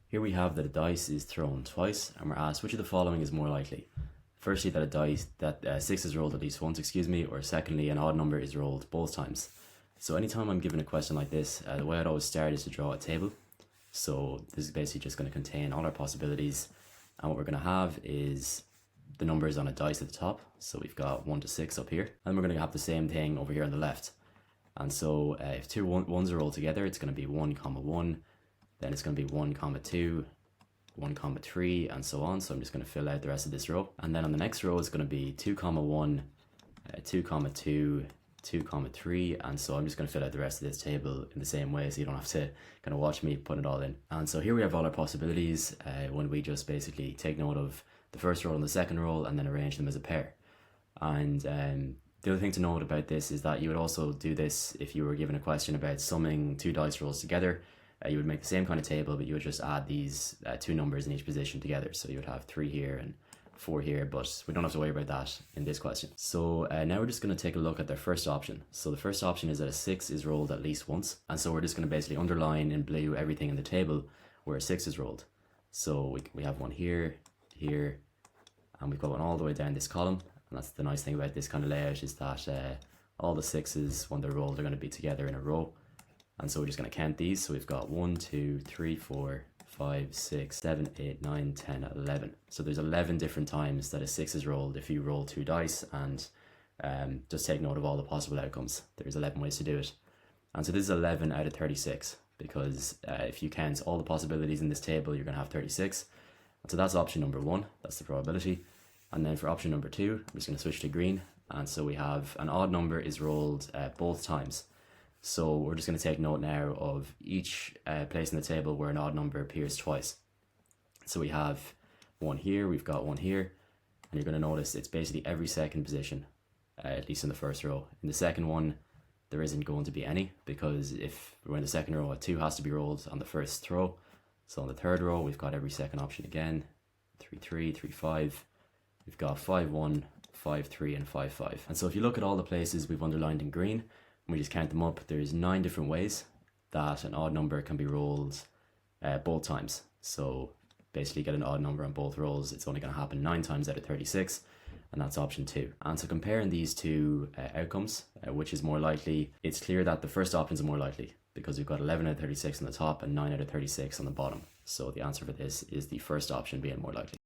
Here we have that a dice is thrown twice, and we're asked which of the following is more likely. Firstly, that 6 is rolled at least once, or secondly, an odd number is rolled both times. So anytime I'm given a question like this, the way I'd always start is to draw a table. So this is basically just going to contain all our possibilities, and what we're going to have is the numbers on a dice at the top. So we've got 1 to 6 up here, and we're going to have the same thing over here on the left. And so if two ones are rolled together, it's going to be 1 comma 1, then it's going to be 1 comma 2, 1 comma 3, and so on. So I'm just going to fill out the rest of this row, and then on the next row it's going to be 2 comma 1, 2 comma 2, 2 comma 3, and so I'm just going to fill out the rest of this table in the same way, so you don't have to kind of watch me put it all in. And so here we have all our possibilities when we just basically take note of the first row and the second row and then arrange them as a pair. And the other thing to note about this is that you would also do this if you were given a question about summing two dice rolls together. You would make the same kind of table, but you would just add these two numbers in each position together. So you would have 3 here and 4 here, but we don't have to worry about that in this question. So now we're just going to take a look at the first option. So the first option is that a 6 is rolled at least once, and so we're just going to basically underline in blue everything in the table where a 6 is rolled. So we have one here, here, and we've got one all the way down this column. And that's the nice thing about this kind of layout, is that all the 6s, when they're rolled, are going to be together in a row. And so we're just going to count these. So we've got 1, 2, 3, 4, 5, 6, 7, 8, 9, 10, 11. So there's 11 different times that a 6 is rolled if you roll 2 dice, and just take note of all the possible outcomes. There's 11 ways to do it. And so this is 11 out of 36, because if you count all the possibilities in this table, you're going to have 36. And so that's option number 1, that's the probability. And then for option number 2, I'm just going to switch to green. And so we have an odd number is rolled both times. So we're just going to take note now of each place in the table where an odd number appears twice. So we have one here, we've got one here, and you're going to notice it's basically every second position, at least in the first row. In the second one, there isn't going to be any, because if we're in the second row, a 2 has to be rolled on the first row. So on the third row, we've got every second option again, 3, 3, 3, 5. We've got 5, 1, 5, 3, and 5, 5. And so if you look at all the places we've underlined in green, and we just count them up, there's 9 different ways that an odd number can be rolled both times. So basically get an odd number on both rolls, it's only going to happen 9 times out of 36, and that's option 2. And so comparing these two outcomes, which is more likely, it's clear that the first option is more likely, because we've got 11 out of 36 on the top and 9 out of 36 on the bottom. So the answer for this is the first option being more likely.